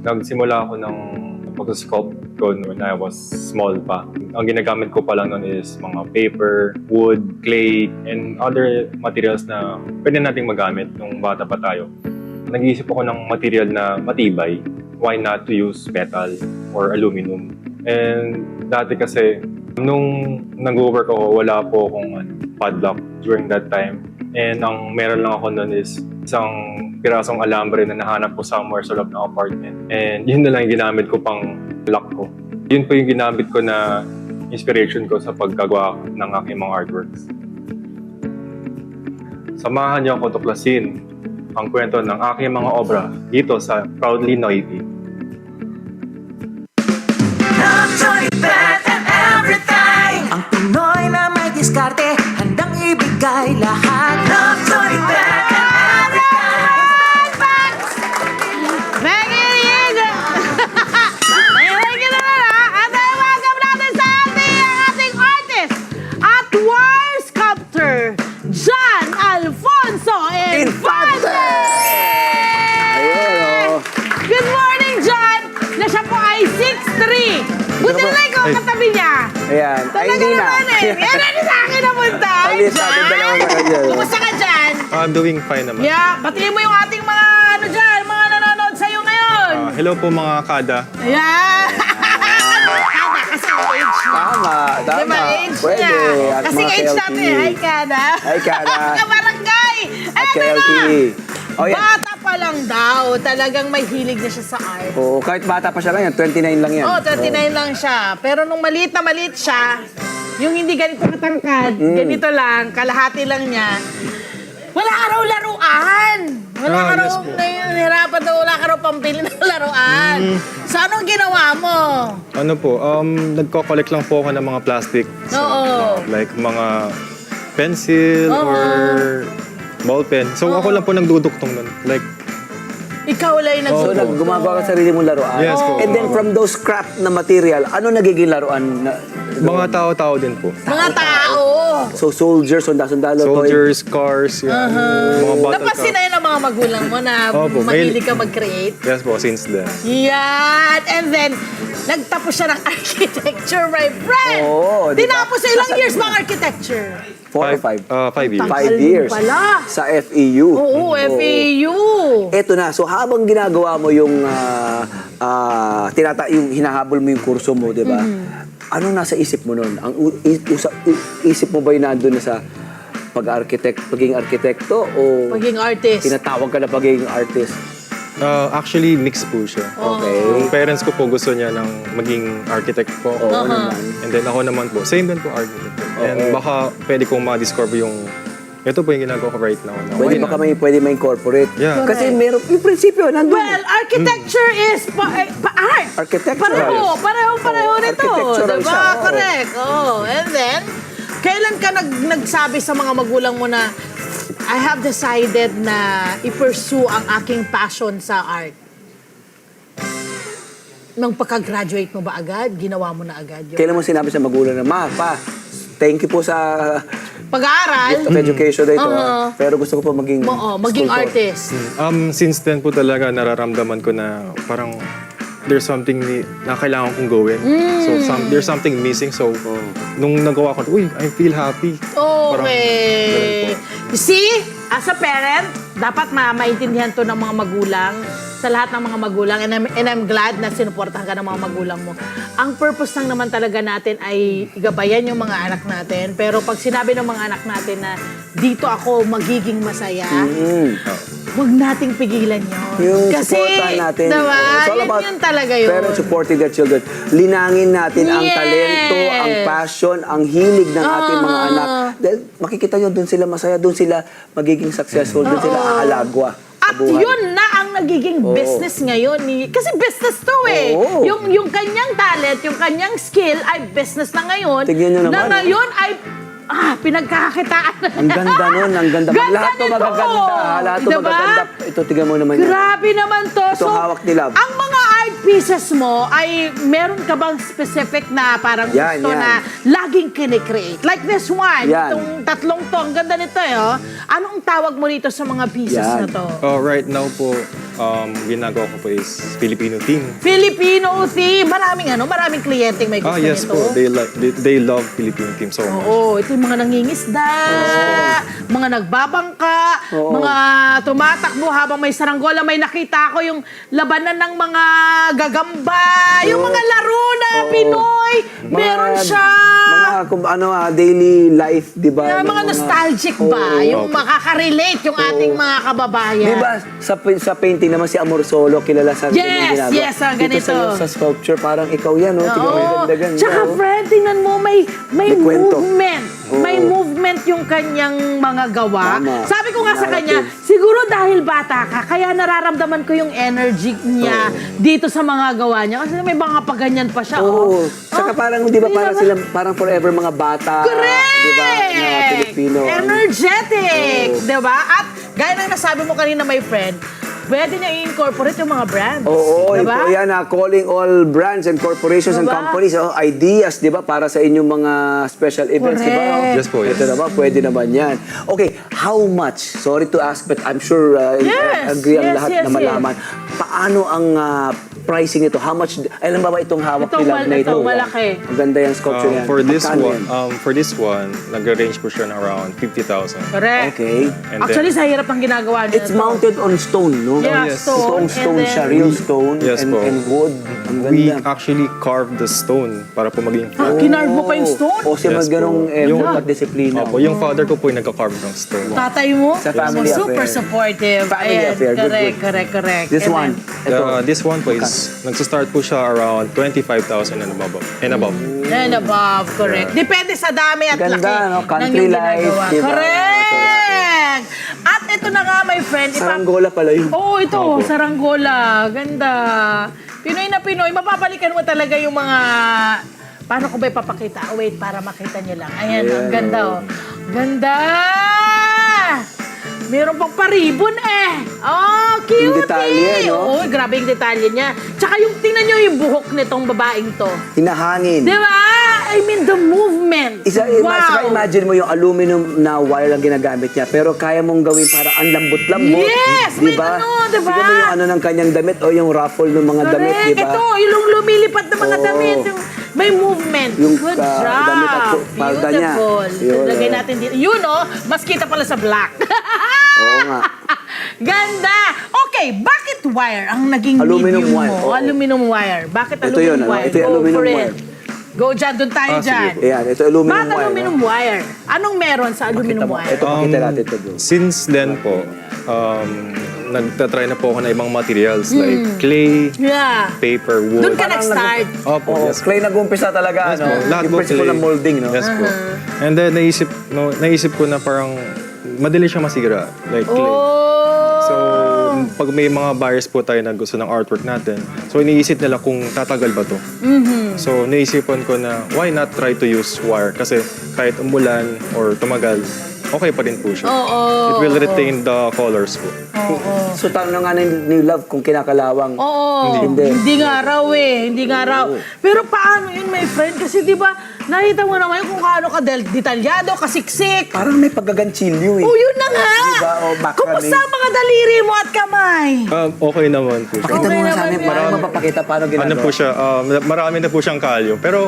Nagsimula ako ng photosculpt ko when I was small pa. Ang ginagamit ko pa lang nun is mga paper, wood, clay, and other materials na pwede nating magamit nung bata pa tayo. Nag-iisip ako ng material na matibay. Why not to use metal or aluminum? And dati kasi, nung nag-work ako, wala po akong padlock during that time. And ang meron lang ako nun is isang pirasong alambre na nahanap ko somewhere sa loob ng apartment. And yun na lang yung ginamit ko pang lock ko. Yun po yung ginamit ko na inspiration ko sa paggagawa ng aking mga artworks. Samahan niyo ako tuklasin ang kwento ng aking mga obra dito sa Proudly Noivy. Ang Pinoy na may diskarte, handang ibigay lahat. Love, joy, back, and everything. Mahilig ka naman ha. At welcome natin sa ating artist at war sculptor, John Alfonso Infante! Ayun, Good morning, John! Na siya po ay 6'3". Buti na lang ikaw ang katabi niya. Ayan. Ay, Talaga hindi na. naman eh. Yan na sa akin napunta. Alis natin dalawa na kayo. Kumusta ka dyan? I'm doing fine naman. Yeah, batiin mo yung ating mga dyan, mga nanonood sa'yo ngayon. Hello po mga kada. Ayan. Kada, kasi age na. Tama, tama. Diba, age Pwede. niya. At Kasi mga age KLT. natin. Hi, Kada. Hi, Kada. Kabarangay. At Eto KLT. na. Oh, yan. Bata pa lang daw. Talagang may hilig na siya sa art. Oo, kahit bata pa siya lang yan. 29 lang yan. Oh, 39 lang siya. Pero nung maliit na maliit siya, yung hindi ganito katangkad, ganito lang, kalahati lang niya, wala ka raw laruan. Wala ka raw, yes po. nahirapan daw, wala ka raw pambili ng laruan. So, anong ginawa mo? Ano po, nagko-collect lang po ako ng mga plastic. Oo. Like mga pencil Oo. or ball pen. So ako lang po nagduduktong nun. Like, Ikaw lang yung So, nagsusuko. gumagawa ka sarili mong laruan. Yes po. And then from those scrap na material, ano nagiging laruan? mga tao-tao din po. Mga tao. So, soldiers, sundalo, toy. Soldiers, cars, yan. Mga bottle Napansin na cap. yun ng mga magulang mo na Opo, mahilig ka mag-create. Yes po, since then. Yan! And then, nagtapos siya ng architecture, my friend! Oo, di ba? Tinapos sa ilang years bang architecture? 4 or 5? 5 years. 5 years. Pala. Sa FEU. Oo, FEU. Eto na, so habang ginagawa mo yung yung hinahabol mo yung kurso mo, di ba? Ano nasa isip mo nun? Isip mo ba yung nandun na sa pagiging arkitekto o Maging artist. tinatawag ka na pagiging artist? Actually, mix po siya. Okay. Yung parents ko po gusto niya ng maging architect po. Oo naman. And then ako naman po, same din po architect. And baka pwede kong ma-discover yung, ito po yung ginagawa ko right now. Pwede baka pwede ma-incorporate. Yeah. Kasi meron, yung prinsipyo, nandun. Well, architecture is pa-art. Architectural. Pareho nito. architectural Diba? siya, oo. Correct. Oh. And then, kailan ka nagsabi sa mga magulang mo na I have decided na i-pursue ang aking passion sa art? Nung pagka-graduate mo ba agad? Ginawa mo na agad yun? Kailan mo sinabi sa magulang na, Ma, Pa, thank you po sa Pag-aaral? gift of education dito. Pero gusto ko po maging Maging sculptor." artist. Since then po talaga nararamdaman ko na parang there's something na kailangan kong gawin. So there's something missing. So nung nagawa ko, uy, I feel happy. Parang ganun Okay. po. You see, as a parent, dapat maintindihan to ng mga magulang, sa lahat ng mga magulang, and I'm glad na sinuportahan ka ng mga magulang mo. Ang purpose lang naman talaga natin ay igabayan yung mga anak natin, pero pag sinabi ng mga anak natin na dito ako magiging masaya, huwag nating pigilan yun. Yung Kasi, supportan natin. diba, It's all about yun talaga yun. Parents supporting their children. Linangin natin ang Yes. talento, ang passion, ang hilig ng ating mga anak. Dahil makikita nyo, doon sila masaya, doon sila magiging successful, doon sila aalagwa sa At buhay. yun na ang nagiging business ngayon. Kasi business to eh. Oo. Yung kanyang talent, yung kanyang skill ay business na ngayon. Tignan nyo naman, Na ngayon ay pinagkakakitaan. Ang ganda nun, ang ganda. Ganda Lahat to nito. magaganda. Lahat to Diba? magaganda. Ito, tignan mo naman yan. Grabe naman to. Ito, hawak nila. Ang mga art pieces mo ay meron ka bang specific na parang Yan, gusto yan. na laging kinikreate? Like this one, Yan. itong tatlong to. Ang ganda nito eh. Oh. Anong tawag mo rito sa mga pieces Yan. na to? Right now po, ginagawa ko po is Filipino theme. Filipino theme. Maraming kliyenteng may gusto Yes nito. po. They love Filipino theme so much. Oo, ito yung mga nangingisda, mga nagbabangka, mga tumatakbo habang may saranggola. May nakita ko yung labanan ng mga gagamba, yung mga laro na Pinoy. Meron siya. Daily life, di ba? Mga nostalgic ba? Yung makaka-relate yung ating mga kababayan. Di ba, sa painting naman si Amor Solo, kilala sa Yes, ginagawa. yes, ganito. Dito sa sculpture, parang ikaw yan, no? Tignan mo, Oo. ganda-ganda. Tsaka, Fred, tingnan mo, may May kwento. movement. Oo. May movement yung kanyang mga gawa. Tama. Sabi ko nga sa Narrative. kanya, siguro dahil bata ka, kaya nararamdaman ko yung energy niya dito sa mga gawa niya. Kasi may mga paganyan pa siya. Oo. Oh. Saka parang, di ba, parang sila, parang forever mga bata. Correct! Di ba? Na Pilipino. Energetic! Di ba? At gaya ng nasabi mo kanina, my friend, pwede niya i-incorporate yung mga brands. Oo, diba? yan calling all brands and corporations and Diba? companies, ideas, di ba, para sa inyong mga special events, di ba? Correct. Yes po, yes. Ito naman, pwede naman yan. Okay, how much? Sorry to ask, but I'm sure Yes, agree ang yes, lahat yes, na malaman. Paano ang pricing nito? How much? Alam ba itong hawak Itong nila na ito? itong malaki. Ang ganda yung sculpture yan. For this one, nag-range po siya ng around 50,000. Correct. Okay. And Actually, sa hirap ng ginagawa niya. It's mounted on stone, no? Yeah, yes. stone. Stone and siya, then- real stone Yes and, po. and wood. Ang we ganda. actually carved the stone para po maging Kinarve mo pa yung stone? O siya Yes mas ganong po. effort at disiplina. Opo, yung father ko po yung nagka-carve ng stone. Tatay mo? Sa family Super affair. supportive. Family Ayan, affair. Good, correct, good. correct. This And one, then- ito. This one po is, nagsistart po siya around 25,000 and above. And above, correct. Depende sa dami at Ganda, laki no? ng Country yung life, ginagawa. diba? Correct! At ito na nga, my friend. Saranggola pala yun. Oo, ito, saranggola. Ganda. Pinoy na Pinoy. Mapapalikan mo talaga yung mga... Paano ko ba ipapakita? Oh, wait, para makita niyo lang. Ayan, ang ganda, oh. Ganda! Meron pang paribon eh. Oh, cute Yung detalye, eh. no? Oo, grabe yung detalye niya. Tsaka yung, tingnan niyo yung buhok nitong babaeng to. Hinahangin. Di ba? I mean, the movement. Saka imagine mo yung aluminum na wire ang ginagamit niya, pero kaya mong gawin para ang lambot-lambot. Yes! Di May ba? ano, di ba? Tignan mo yung ano ng kanyang damit o yung ruffle ng mga damit, di ba? Ito, yung lumilipad na mga Oo. damit. Yung, may movement. Yung, Good damit at job. palda niya. Beautiful. Yun, Lagay oh. natin dito. Yun, oh. Mas kita pala sa black. Oo nga. Ganda. Okay, bakit wire ang naging Aluminum medium wire, mo? oo. Aluminum wire. Bakit Ito aluminum yun, ano? wire? Ito yung Go aluminum for wire. it. Go dyan, doon tayo dyan. sige. Ayan, ito aluminum Bakit wire. aluminum wire? Anong meron sa aluminum Kita mo. wire? Ito, pakita natin ito, bro. Since then po, nagtatry na po ako na ibang materials like clay, Yeah. paper, wood. Doon ka nag-start. Opo, Oh, yes po. clay nag-umpisa talaga, Yes ano? po. Lahat Yung po principle clay. ng molding, no? Yes po. And then naisip ko na parang madali siya masira, like clay. Oh. So, pag may mga buyers po tayo na gusto ng artwork natin, so iniisip nila kung tatagal ba to. So, naisipan ko na why not try to use wire? Kasi kahit umulan or tumagal, okay pa rin po siya. Oo. It will retain the colors po. So, tanong nga ni Love kung kinakalawang. Oo. Hindi. Hindi nga raw eh. Hindi nga raw. Pero paano yun, my friend? Kasi di ba, nakita mo naman kung kaano ka detalyado, kasiksik. Parang may paggaganchilyo eh. Oh, yun na nga. Diba? O, macrame. Kumusta ang mga daliri mo at kamay? Okay naman po siya. Pakita mo Okay nga sa naman amin, yan. parang mapapakita paano ginagawa. Ano po siya, marami na po siyang kalyo. Pero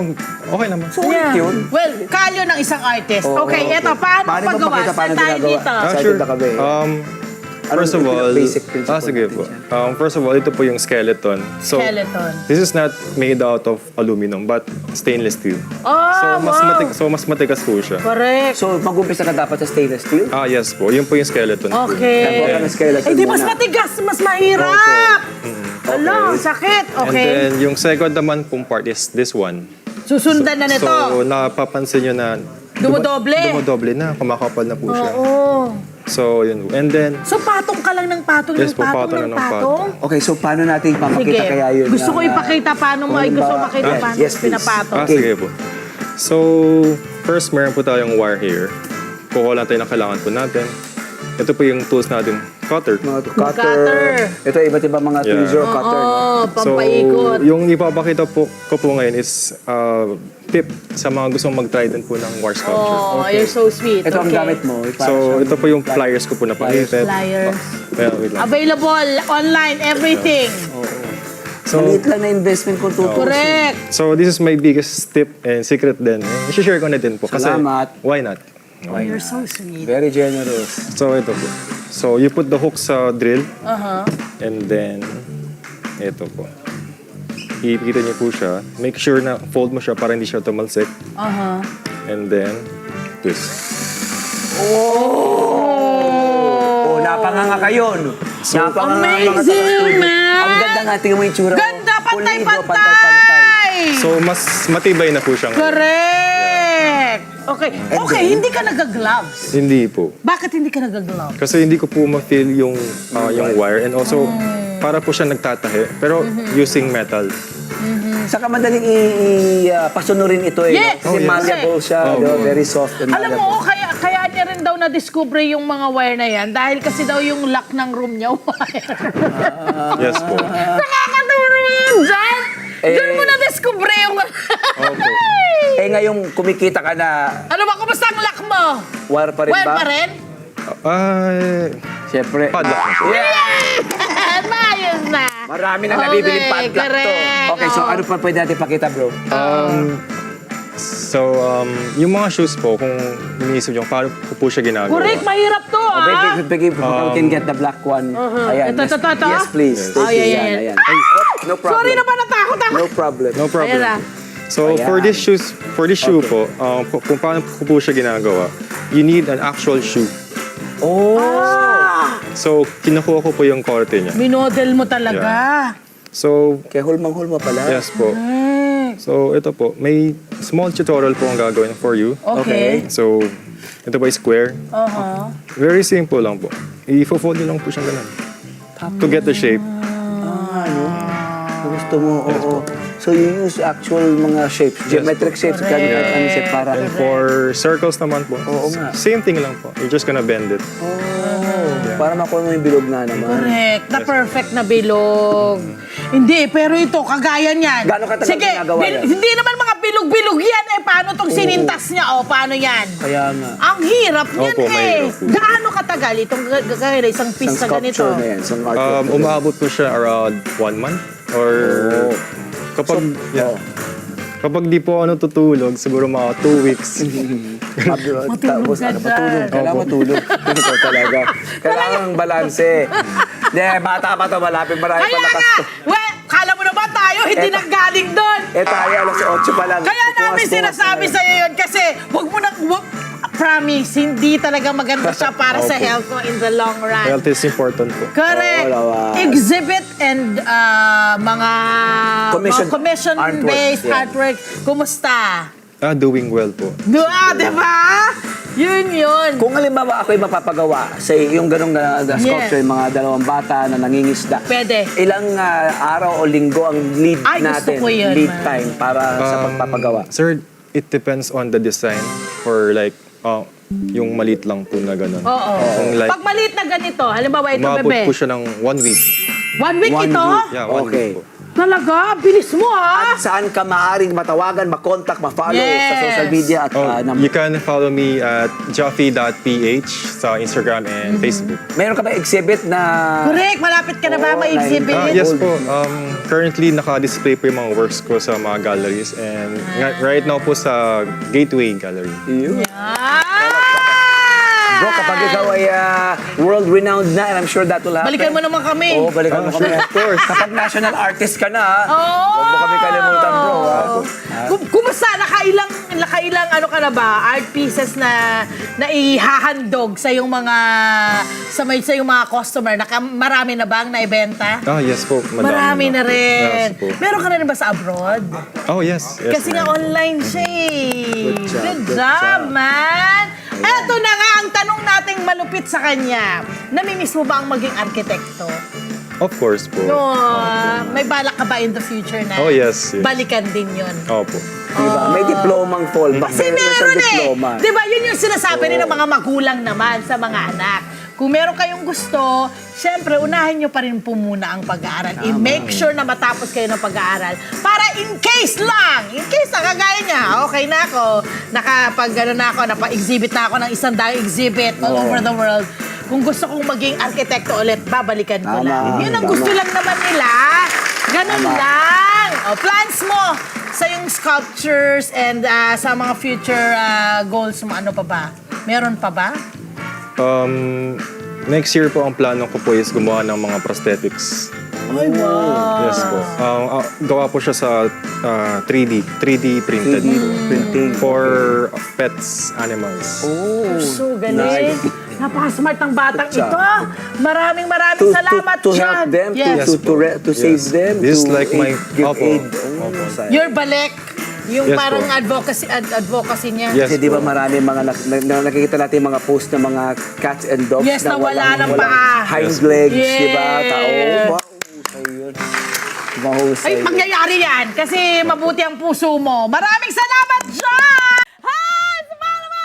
okay naman. Sulit yun. Well, kalyo ng isang artist. Oo, Okay, eto, paano paggawa? mapakita paano Saan tayo ginagawa? dito? Excited na kami. First of Anong all, basic principle sige natin po. dyan? First of all, ito po yung skeleton. So, Skeleton. this is not made out of aluminum, but stainless steel. Oh, Mas matigas po siya. Correct. So, mag-umpisa ka dapat sa stainless steel? Yes po. Yun po yung skeleton po. Okay. Gagawa ka ng skeleton Eh, di mas muna. matigas, mas mahirap. Ala, ang sakit. And Okay. then, yung second naman pong part is this one. Susundan na nito. So, napapansin nyo na Dumodoble. Dumodoble na. Kumakapal na po siya. Oo. So, yun. And then, So, patong ka lang ng patong Yes ng po, patong patong ng na ng patong? Okay, so paano natin Sige. ipapakita kaya yun? Gusto ko na- ipakita paano mo. Ay, gusto ko makita Yes, paano yes, please. pinapatong. Okay. sige po. So, first, meron po tayong wire here. Kukuha lang tayo na kailangan po natin. Ito po yung tools natin cutter. Mga Cutter. cutter. Ito, iba't ibang mga Yeah. tweezer cutter. no? Oo, pampaikot. yung ipapakita ko po ngayon is tip sa mga gustong mag-try din po ng war sculpture. Oh, you're so sweet. Ito ang Okay. gamit mo. So, ito po yung flyers ko po na pangipit. Flyers. Wait lang. Available online, everything. So, Maliit lang na investment kung tutusin. Correct. so, this is my biggest tip and secret din. I-share ko na din po. Kasi, Salamat. why not? Oh, you're so sweet. Very generous. So, ito po. So, you put the hook sa drill. Uh-huh. And then, ito po. Ipikita niyo po siya. Make sure na fold mo siya para hindi siya tumalsik. Uh-huh. And then, twist. Oh, napanganga kayo. No? Napanganga mga Amazing, taga-studio. man! Ang ganda nga, tingnan mo yung tsura. Ganda, Pulido, pantay-pantay! So, mas matibay na po siya ngayon. Correct! Okay. Okay, hindi ka nag-gloves. Hindi po. Bakit hindi ka nag-gloves? Kasi hindi ko po ma-feel yung wire. And also, para po siya nagtatahi. Pero using metal. Saka madaling pasunurin ito eh. Yes! No? Kasi Oh, yes. malleable siya. Oh, no? oh. Very soft and Alam mo, kaya niya rin daw na-discover yung mga wire na yan dahil kasi daw yung lock ng room niya wire. Yes po. Nakakaturo yun, Jan! Diyan mo na-discover yung... Opo. Eh ngayong kumikita ka na, Ano ba, kumusta ang lock mo? wire pa rin Wire ba? pa rin? Siyempre. Padlock na po. Maayos na. Marami na nabibiling padlock to. correct. Okay, so Oo. ano pa pwede natin pakita, bro? So, yung mga shoes po, kung iniisip nyo, paano ko po siya ginagawa? Correct, mahirap to, ah. Baby, we can get the black one. Ayan. Ito, ito, ito? Yes, please. Yes. Take Oh, it. yeah, Yan, yeah. ayan. Oh, no problem. Sorry na ba, natakot ako? No problem. No problem. Ayan na. So, Ayan. for this shoe po, kung paano ko po siya ginagawa, you need an actual shoe. Oh. So, kinukuha ko po yung korte niya. Minodel mo talaga. So, Kaya hulmang-hulma pala. yes po. So, ito po, may small tutorial po ang gagawin for you. Okay. So, ito po ay square. Very simple lang po. I-fold nyo lang po siyang ganun. To get the shape. Gusto mo, oo. So you use actual mga shapes, geometric shapes, kahit ano siya para. And for circles naman po, Oo nga. same thing lang po. You're just gonna bend it. Para makuha mo yung bilog na naman. Correct. Na perfect na bilog. Hindi, pero ito, kagaya niyan. Gaano katagal Sige, ginagawa yan? hindi naman mga bilog-bilog yan. Eh, paano tong sinintas niya? O, paano yan? Kaya nga. Ang hirap niyan Opo, eh. mahirap po. Gaano katagal itong gagawin isang piece Isang na ganito? sculpture na yan, isang artwork. Umaabot po siya around 1 month. Or kapag, kapag di po ano tutulog, siguro mga 2 weeks. Tapos ano, matulog. Kailangan Opo. matulog. Ito talaga. Kailangan ng balanse. Hindi, bata pa to, malapit marami Kaya pa lakas nga, to. well, kala mo naman tayo, hindi Eto. nanggaling doon. Tayo, alas 8 pa lang. Kaya namin sinasabi sa iyo yun kasi wag mo nang, promise, hindi talaga maganda siya para sa Opo. health mo in the long run. Health is important po. Correct. Oo naman. Exhibit and mga commission-based Artwork, yeah. artwork. Kumusta? Doing well po. Di ba? Yun. Kung halimbawa ako'y mapapagawa sa yung ganong sculpture, yung mga dalawang bata na nangingisda. Pwede. Ilang araw o linggo ang lead Ay, gusto natin, ko yun, lead man. time para sa pagpapagawa? Sir, it depends on the design for like, yung maliit lang po na gano'n. Oo. Kung like, Pag maliit na ganito, halimbawa ito, umabot bebe. po siya ng 1 week. 1 week One ito? week. Yeah, 1 Okay. week po. Talaga? Bilis mo, ha? At saan ka maaaring matawagan, makontak, ma-follow Yes. sa social media at You can follow me at joffy.ph sa Instagram and Facebook. meron ka ba exhibit na Correct. Malapit ka na ba Oo, ma-exhibit? Yes po. Currently, naka-display po yung mga works ko sa mga galleries. And right now po sa Gateway Gallery. Yun. Ah! Bro, kapag ikaw ay world-renowned na, and I'm sure that will happen. Balikan mo naman kami. Oo, balikan mo kami. Of course. Kapag national artist ka na, ha? Oo. Huwag mo kami kalimutan, bro. Ha? Kumusta? Nakailang ano ka na ba? Art pieces na ihahandog sa yung mga sa yung mga customer. Marami na bang naibenta? Yes po. Marami na rin. Yes po. Meron ka na rin ba sa abroad? Oh, yes. Kasi nga ma'am. online siya eh. Good Good job, good job, job. man! Eto na nga ang tanong nating malupit sa kanya. Namimiss mo ba ang maging arkitekto? Of course po. No, may balak ka ba in the future na Oh, yes. balikan din yun? Opo. Diba? May diplomang fallback. Kasi Meron siyang meron eh. diploma. Di ba, yun yung sinasabi rin ng mga magulang naman sa mga anak. Kung meron kayong gusto, syempre, unahin nyo pa rin po muna ang pag-aaral. I-make sure na matapos kayo ng pag-aaral. Para in case lang, in case na kagaya niya, okay na ako, napa-exhibit na ako ng 100 exhibit all over the world. Kung gusto kong maging arkitekto ulit, babalikan ko lang. Yun ang gusto lang naman nila. Ganun lang. O, plans mo sa yung sculptures and sa mga future goals mo, ano pa ba? Meron pa ba? Next year po, ang plano ko po is gumawa ng mga prosthetics. Ay, wow. Yes po. Gawa po siya sa 3D printed. Printing. For pets, animals. So galing. Nice. Napaka-smart ng batang Good job. ito. Maraming salamat, to John. help them, Yes. to save them, This is to like my... give Opo. aid. Opo. Your balik, yung Yes, parang po. advocacy niya. Yes. Kasi di ba po. marami mga nakikita natin mga post ng mga cats and dogs Yes, na wala ng walang paa. hind Yes. legs, Yes. di ba? Mahusay yun. Mahusay Ay, yun. mangyayari yan kasi mabuti ang puso mo. Maraming salamat, John! Hi! Sa mga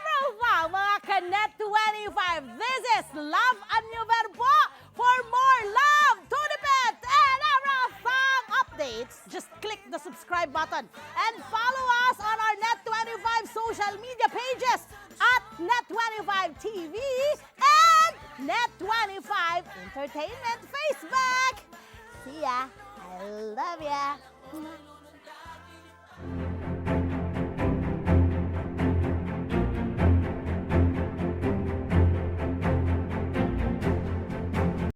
profile, mga Kanet 25. This is Love and New Verbo. For more love, Tunipet, and Arafang updates, just click the subscribe button and follow us on our Net25 social media pages at Net25 TV and Net25 Entertainment Facebook. See ya. I love ya.